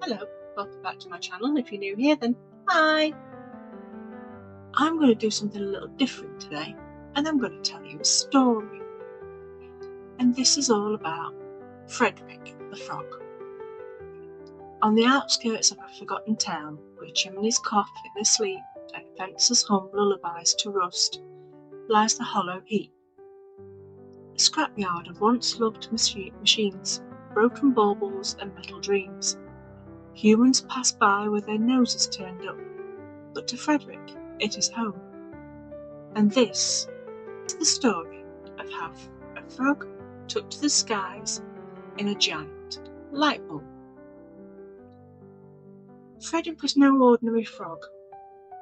Hello, welcome back to my channel. If you're new here, then hi! I'm going to do something a little different today, and I'm going to tell you a story. And this is all about Frederick the frog. On the outskirts of a forgotten town, where chimneys cough in their sleep and fences hum lullabies to rust, lies the hollow heap. A scrapyard of once loved machines, broken baubles and metal dreams. Humans pass by with their noses turned up, but to Frederick it is home. And this is the story of how a frog took to the skies in a giant light bulb. Frederick was no ordinary frog.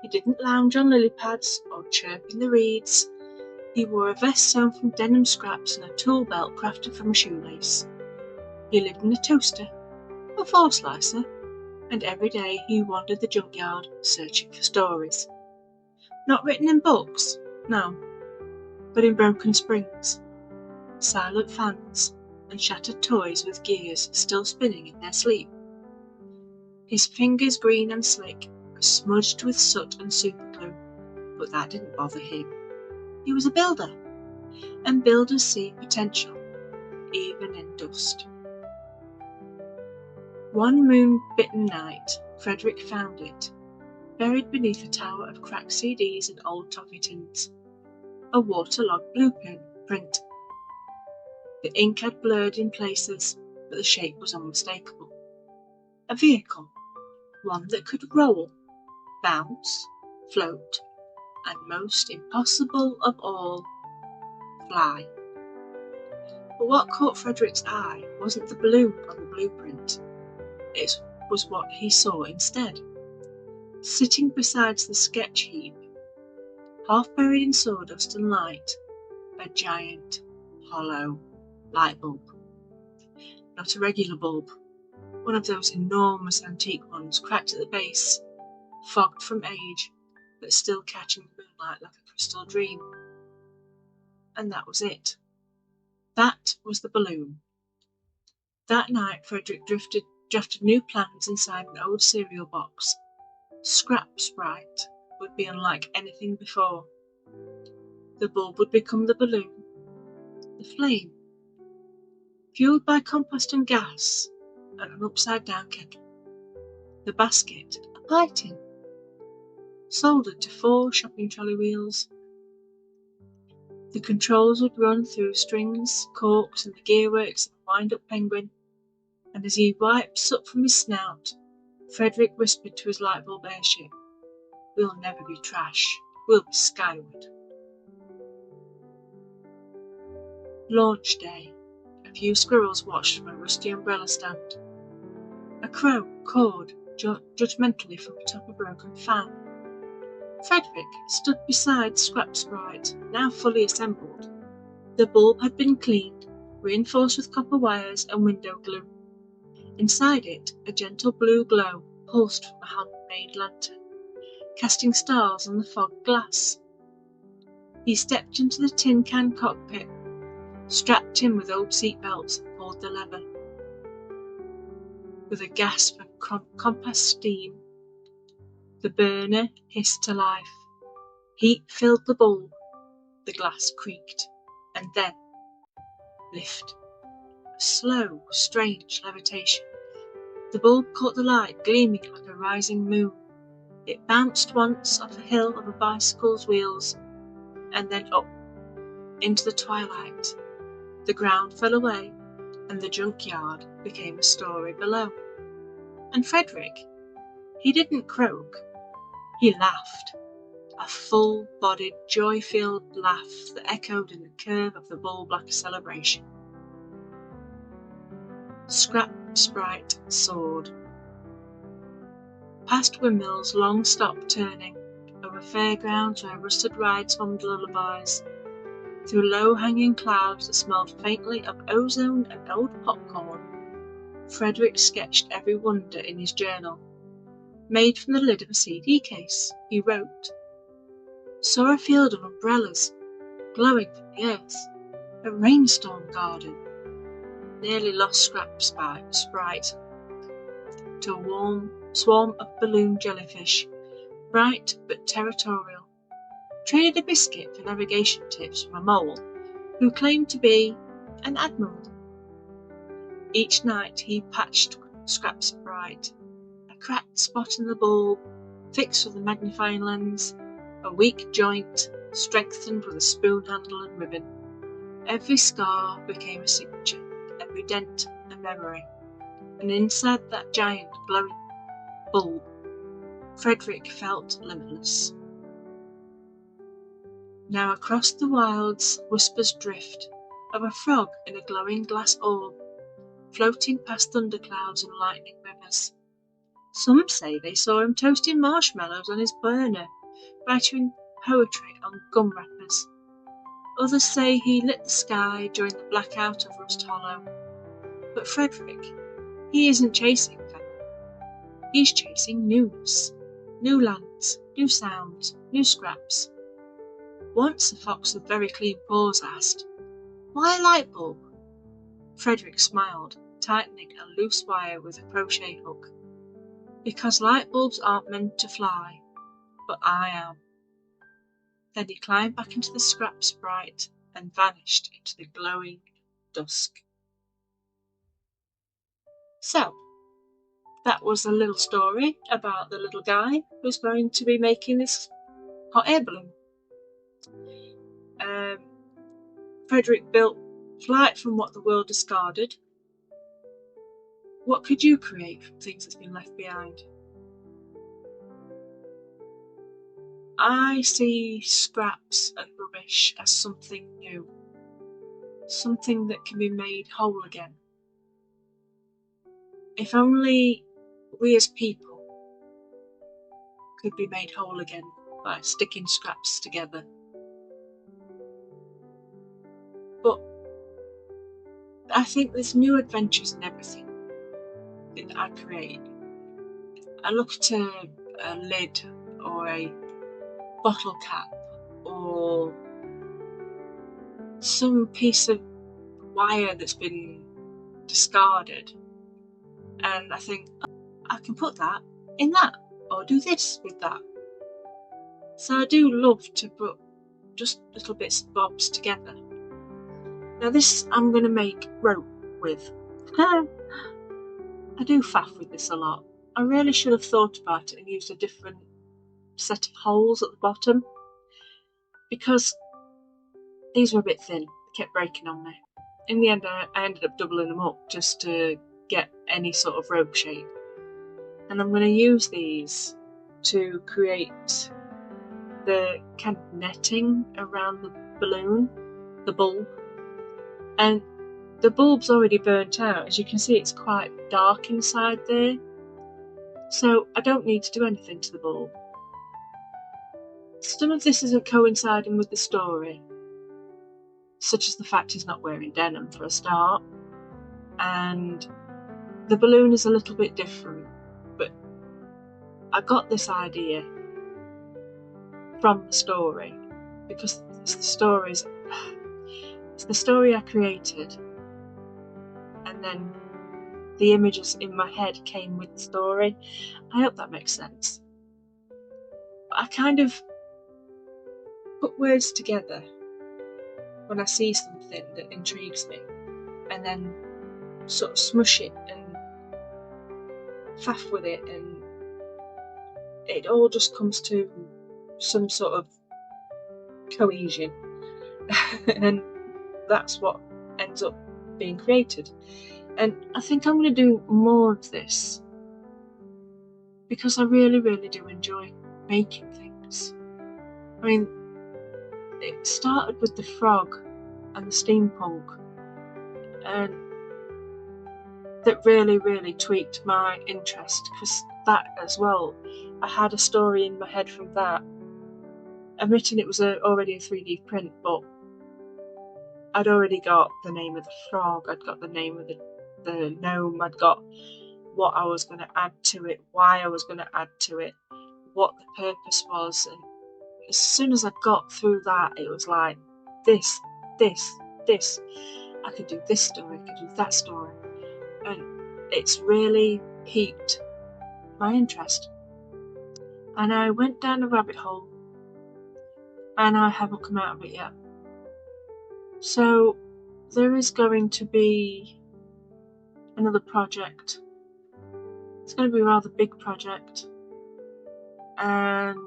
He didn't lounge on lily pads or chirp in the reeds. He wore a vest sewn from denim scraps and a tool belt crafted from a shoelace. He lived in a toaster, a four slicer, and every day he wandered the junkyard searching for stories. Not written in books, no, but in broken springs, silent fans, and shattered toys with gears still spinning in their sleep. His fingers, green and slick, were smudged with soot and superglue, but that didn't bother him. He was a builder, and builders see potential, even in dust. One moon-bitten night, Frederick found it, buried beneath a tower of cracked CDs and old toffee tins. A waterlogged blueprint. The ink had blurred in places, but the shape was unmistakable. A vehicle, one that could roll, bounce, float, and most impossible of all, fly. But what caught Frederick's eye wasn't the balloon on the blueprint. It was what he saw instead. Sitting beside the sketch heap, half buried in sawdust and light, a giant, hollow light bulb. Not a regular bulb, one of those enormous antique ones, cracked at the base, fogged from age, but still catching the moonlight like a crystal dream. And that was it. That was the balloon. That night Frederick drafted new plans inside an old cereal box. Scrapsprite would be unlike anything before. The bulb would become the balloon, the flame, fueled by compost and gas, and an upside-down kettle. The basket, a pie tin, soldered to 4 shopping trolley wheels. The controls would run through strings, corks, and the gearworks of a wind-up penguin. And as he wiped soot from his snout, Frederick whispered to his lightbulb airship, "We'll never be trash, we'll be skyward." Launch day. A few squirrels watched from a rusty umbrella stand. A crow cawed judgmentally from atop a broken fan. Frederick stood beside Scrapsprite, now fully assembled. The bulb had been cleaned, reinforced with copper wires and window glue. Inside it, a gentle blue glow pulsed from a handmade lantern, casting stars on the fogged glass. He stepped into the tin can cockpit, strapped in with old seat belts, and pulled the lever. With a gasp of compressed steam, the burner hissed to life. Heat filled the bulb, the glass creaked, and then lift. A slow, strange levitation. The bulb caught the light, gleaming like a rising moon. It bounced once off a hill of a bicycle's wheels, and then up into the twilight. The ground fell away, and the junkyard became a story below. And Frederick, he didn't croak, he laughed. A full-bodied, joy-filled laugh that echoed in the curve of the bulb like a celebration. Scrapsprite soared. Past windmills long stopped turning, over fairgrounds where rusted rides hummed lullabies, through low-hanging clouds that smelled faintly of ozone and old popcorn. Frederick sketched every wonder in his journal. Made from the lid of a CD case, he wrote, "Saw a field of umbrellas, glowing from the earth, a rainstorm garden. Nearly lost Scrapsprite. to a warm swarm of balloon jellyfish, bright but territorial. Traded a biscuit for navigation tips from a mole who claimed to be an admiral. Each night he patched Scrapsprite, a cracked spot in the bulb, fixed with a magnifying lens, a weak joint, strengthened with a spoon handle and ribbon. Every scar became a signature, every dent a memory, and inside that giant glowing bulb, Frederick felt limitless. Now across the wilds whispers drift of a frog in a glowing glass orb, floating past thunderclouds and lightning rivers. Some say they saw him toasting marshmallows on his burner, writing poetry on gum wrappers. Others say he lit the sky during the blackout of Rust Hollow. But Frederick, he isn't chasing fame. He's chasing newness. New lands, new sounds, new scraps. Once a fox with very clean paws asked, "Why a light bulb?" Frederick smiled, tightening a loose wire with a crochet hook. "Because light bulbs aren't meant to fly, but I am." Then he climbed back into the Scrapsprite and vanished into the glowing dusk. So, that was a little story about the little guy who's going to be making this hot air balloon. Frederick built Flight from what the world discarded. What could you create from things that's been left behind? I see scraps and rubbish as something new, something that can be made whole again. If only we as people could be made whole again by sticking scraps together. But I think there's new adventures in everything that I create. I look at a lid or a bottle cap or some piece of wire that's been discarded, and I think, oh, I can put that in that or do this with that. So I do love to put just little bits and bobs together. Now this I'm going to make rope with. I do faff with this a lot. I really should have thought about it and used a different set of holes at the bottom, because these were a bit thin. They kept breaking on me. In the end I ended up doubling them up just to get any sort of rope shape. And I'm going to use these to create the kind of netting around the balloon, the bulb. And the bulb's already burnt out. As you can see, it's quite dark inside there. So I don't need to do anything to the bulb. Some of this isn't coinciding with the story, such as the fact he's not wearing denim for a start. And the balloon is a little bit different, but I got this idea from the story because it's the story I created, and then the images in my head came with the story. I hope that makes sense. I kind of put words together when I see something that intrigues me, and then sort of smush it and faff with it, and it all just comes to some sort of cohesion. And that's what ends up being created. And I think I'm going to do more of this because I really, really do enjoy making things. I mean, it started with the frog and the steampunk, and that really, really tweaked my interest, because that as well, I had a story in my head from that. Admitting it was already a 3D print, but I'd already got the name of the frog, I'd got the name of the gnome, I'd got what I was going to add to it, why I was going to add to it, what the purpose was. And as soon as I got through that, it was like, this. I could do this story, I could do that story. And it's really piqued my interest. And I went down a rabbit hole, and I haven't come out of it yet. So there is going to be another project. It's going to be a rather big project, and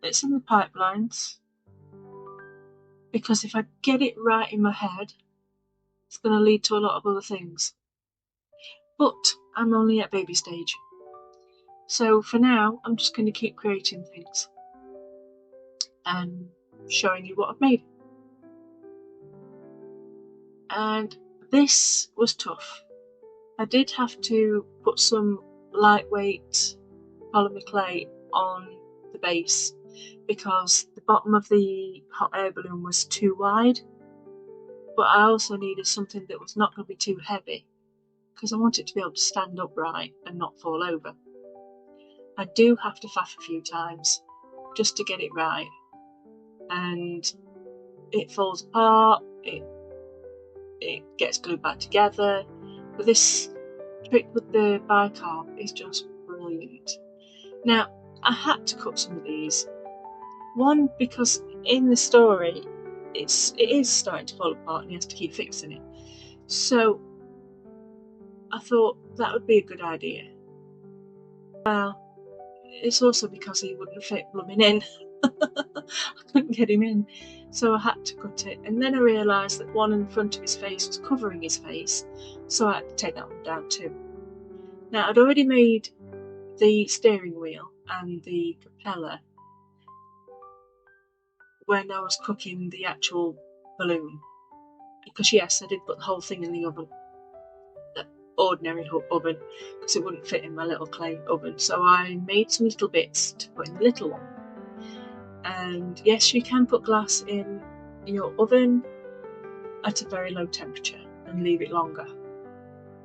it's in the pipelines, because if I get it right in my head, it's going to lead to a lot of other things. But I'm only at baby stage, so for now I'm just going to keep creating things and showing you what I've made. And this was tough. I did have to put some lightweight polymer clay on the base because the bottom of the hot air balloon was too wide, but I also needed something that was not going to be too heavy because I want it to be able to stand upright and not fall over. I do have to faff a few times just to get it right, and it falls apart, it gets glued back together, but this trick with the bicarb is just brilliant. Now, I had to cut some of these. One, because in the story it is starting to fall apart and he has to keep fixing it. So I thought that would be a good idea. Well, it's also because he wouldn't fit blooming in. I couldn't get him in, so I had to cut it. And then I realised that one in front of his face was covering his face, so I had to take that one down too. Now, I'd already made the steering wheel and the propeller when I was cooking the actual balloon, because yes, I did put the whole thing in the oven, the ordinary oven, because it wouldn't fit in my little clay oven. So I made some little bits to put in the little one. And yes, you can put glass in your oven at a very low temperature and leave it longer.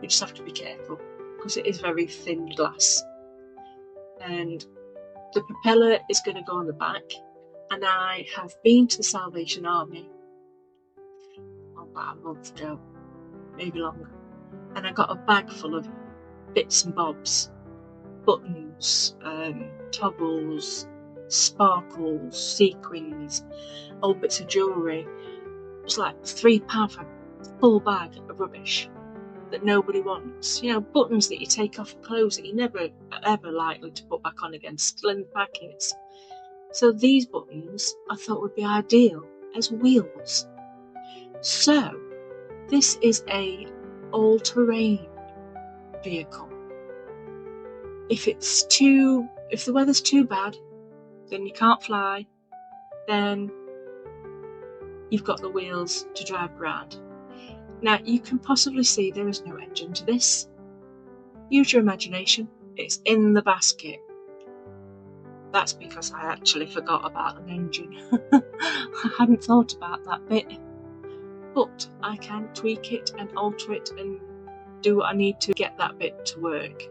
You just have to be careful because it is very thin glass. And the propeller is going to go on the back, and I have been to the Salvation Army about a month ago, maybe longer, and I got a bag full of bits and bobs, buttons, toggles, sparkles, sequins, old bits of jewellery. It was like £3 for a full bag of rubbish that nobody wants. You know, buttons that you take off clothes that you're never ever likely to put back on again, still in the packets. So these buttons I thought would be ideal as wheels. So this is a all-terrain vehicle. If the weather's too bad, then you can't fly, then you've got the wheels to drive around. Now, you can possibly see there is no engine to this. Use your imagination. It's in the basket. That's because I actually forgot about an engine. I hadn't thought about that bit. But I can tweak it and alter it and do what I need to get that bit to work,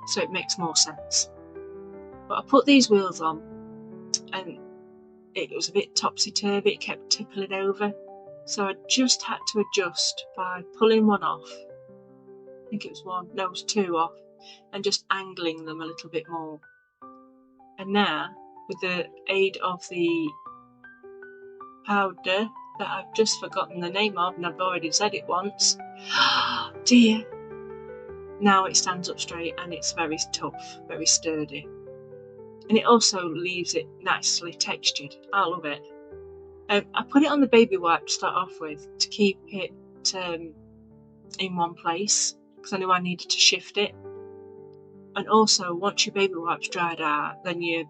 so it makes more sense. But I put these wheels on, and it was a bit topsy-turvy, it kept tippling over, so I just had to adjust by pulling one off, I think it was two off, and just angling them a little bit more. And now, with the aid of the powder that I've just forgotten the name of, and I've already said it once, dear, now it stands up straight and it's very tough, very sturdy. And it also leaves it nicely textured. I love it. I put it on the baby wipe to start off with to keep it in one place, because I knew I needed to shift it. And also, once your baby wipe's dried out, then your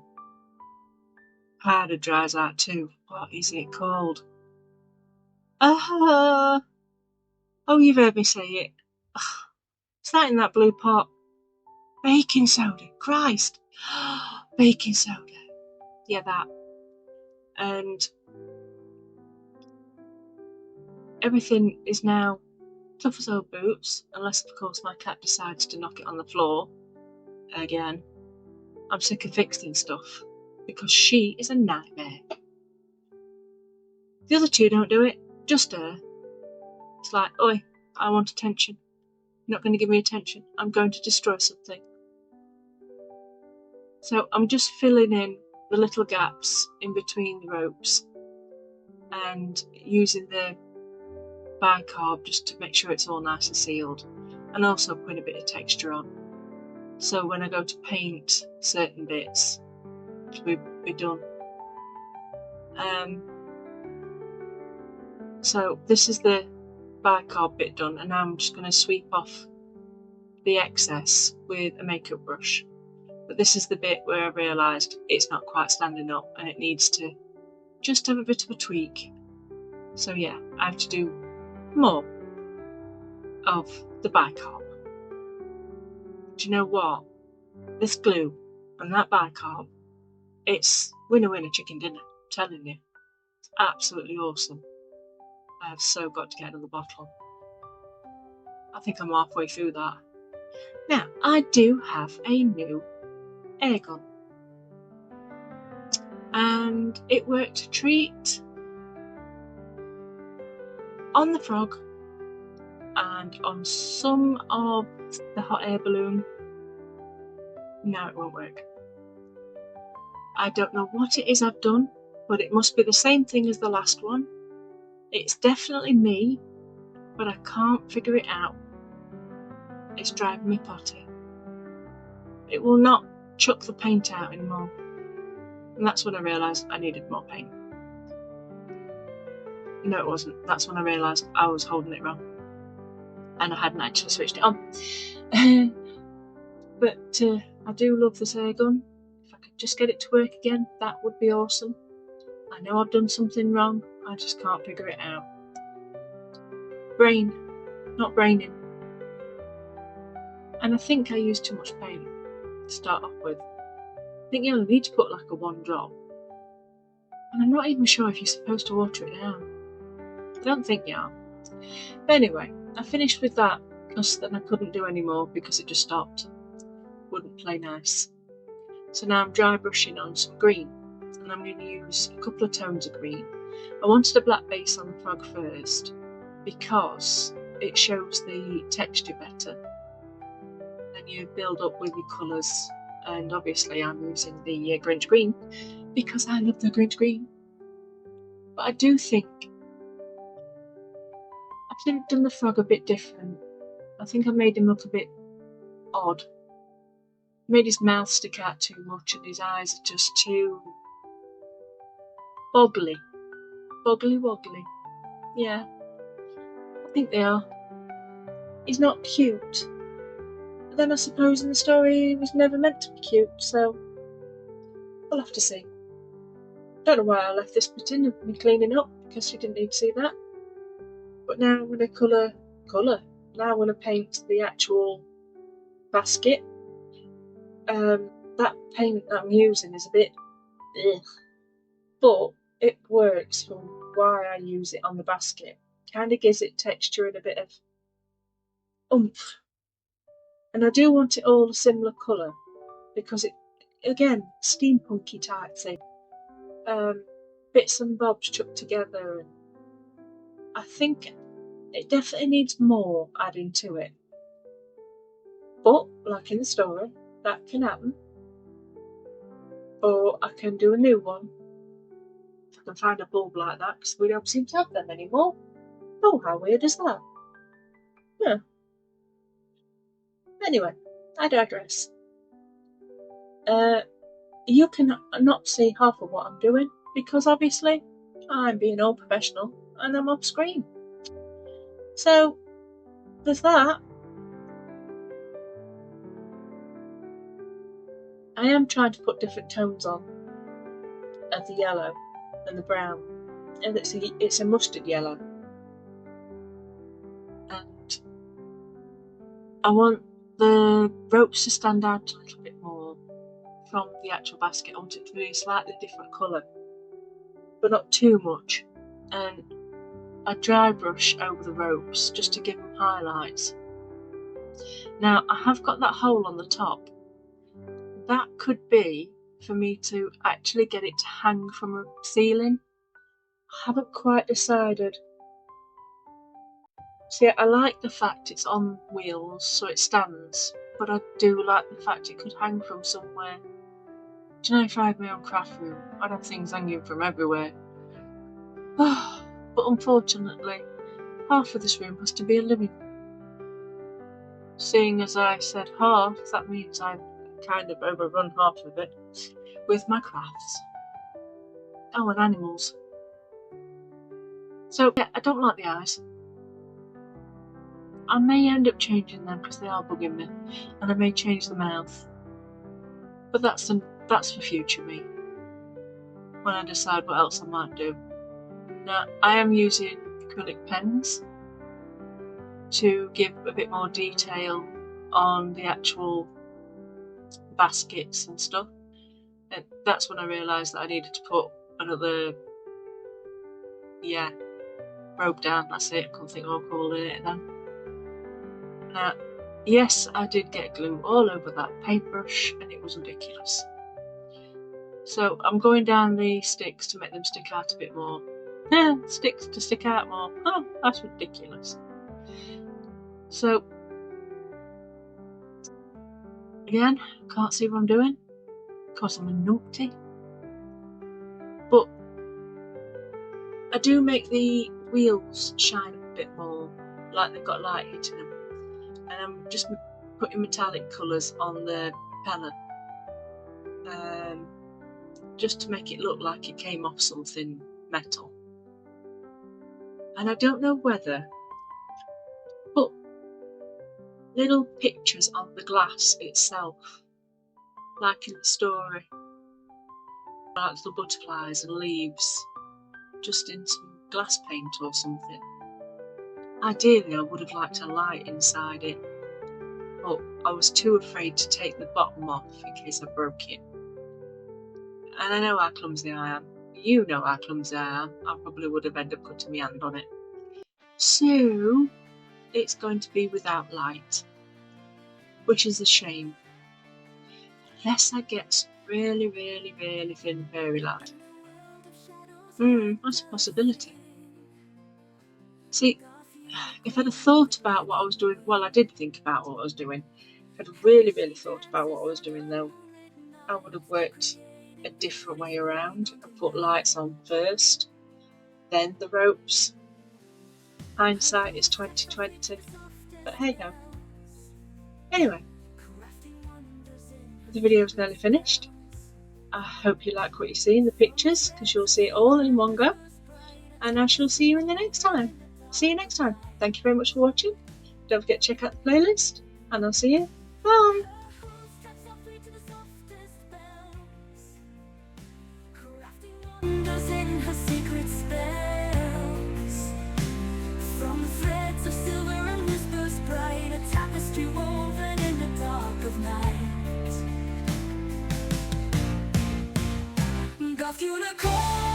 powder dries out too. What is it called? Oh, you've heard me say it. Is that in that blue pot? Baking soda. Christ. Baking soda. Yeah, that. And everything is now tough as old boots, unless of course my cat decides to knock it on the floor again. I'm sick of fixing stuff because she is a nightmare. The other two don't do it, just her. It's like, oi, I want attention. You're not going to give me attention. I'm going to destroy something. So I'm just filling in the little gaps in between the ropes and using the bicarb just to make sure it's all nice and sealed, and also putting a bit of texture on. So when I go to paint certain bits, it'll be done. So this is the bicarb bit done, and now I'm just going to sweep off the excess with a makeup brush. But this is the bit where I realised it's not quite standing up and it needs to just have a bit of a tweak. So yeah, I have to do more of the bicarb. Do you know what? This glue and that bicarb, it's winner winner chicken dinner, I'm telling you. It's absolutely awesome. I have so got to get another bottle. I think I'm halfway through that. Now, I do have a new air gun. And it worked a treat on the frog and on some of the hot air balloon. Now it won't work. I don't know what it is I've done, but it must be the same thing as the last one. It's definitely me, but I can't figure it out. It's driving me potty. It will not chuck the paint out anymore. And that's when I realised I needed more paint. No, it wasn't. That's when I realised I was holding it wrong. And I hadn't actually switched it on. But I do love this air gun. If I could just get it to work again, that would be awesome. I know I've done something wrong. I just can't figure it out. Brain. Not braining. And I think I used too much paint to start off with. I think you only need to put like a 1 drop. And I'm not even sure if you're supposed to water it down. I don't think you are. But anyway, I finished with that because then I couldn't do any more because it just stopped. Wouldn't play nice. So now I'm dry brushing on some green, and I'm going to use a couple of tones of green. I wanted a black base on the frog first because it shows the texture better. Then you build up with your colours, and obviously I'm using the Grinch green because I love the Grinch green. But I do think I've done the frog a bit different. I think I made him look a bit odd. Made his mouth stick out too much and his eyes are just too boggly. Boggly woggly. Yeah, I think they are. He's not cute. But then I suppose in the story he was never meant to be cute, so we'll have to see. Don't know why I left this bit in of me cleaning up, because you didn't need to see that. But now I'm going to colour. Now I'm going to paint the actual basket. That paint that I'm using is a bit ugh, but it works for why I use it on the basket. Kind of gives it texture and a bit of oomph. And I do want it all a similar colour because it, again, steampunky type thing. Bits and bobs chucked together, and I think it definitely needs more adding to it. But, like in the story, that can happen. Or I can do a new one. If I can find a bulb like that, because we don't seem to have them anymore. Oh, how weird is that? Yeah. Anyway, I digress. You can not see half of what I'm doing, because obviously I'm being all professional and I'm off screen. So, there's that. I am trying to put different tones on of the yellow and the brown, and it's a mustard yellow, and I want the ropes to stand out a little bit more from the actual basket. I want it to be a slightly different colour, but not too much, and I dry brush over the ropes just to give them highlights. Now I have got that hole on the top. That could be for me to actually get it to hang from a ceiling. I haven't quite decided. See, I like the fact it's on wheels so it stands, but I do like the fact it could hang from somewhere. Do you know, if I had my own craft room, I'd have things hanging from everywhere. But unfortunately, half of this room has to be a living room. Seeing as I said half, that means I've kind of overrun half of it with my crafts. Oh, and animals. So yeah, I don't like the eyes. I may end up changing them because they are bugging me, and I may change the mouth. But that's for future me, when I decide what else I might do. Now, I am using acrylic pens to give a bit more detail on the actual baskets and stuff. And that's when I realised that I needed to put another, rope down, that's it, I couldn't think what I'm calling it then. Now, yes, I did get glue all over that paintbrush and it was ridiculous. So I'm going down the sticks to make them stick out a bit more. Sticks to stick out more. Oh, that's ridiculous. So, again, can't see what I'm doing because I'm a numpty. But I do make the wheels shine a bit more, like they've got light hitting them. And I'm just putting metallic colours on the propeller, just to make it look like it came off something metal. And I don't know whether, but little pictures on the glass itself, like in the story, like little butterflies and leaves, just in some glass paint or something. Ideally, I would have liked a light inside it, but I was too afraid to take the bottom off in case I broke it. And I know how clumsy I am. You know how clumsy I am. I probably would have ended up cutting my hand on it. So, it's going to be without light, which is a shame. Unless I get really, really, really thin fairy light. That's a possibility. See, if I'd have thought about what I was doing, well, I did think about what I was doing. If I'd really, really thought about what I was doing, though, I would have worked a different way around and put lights on first, then the ropes. Hindsight is 2020, but hey ho. Anyway, the video's nearly finished. I hope you like what you see in the pictures, because you'll see it all in one go. And I shall see you in the next time. See you next time. Thank you very much for watching. Don't forget to check out the playlist, and I'll see you. Bye! Unicorn.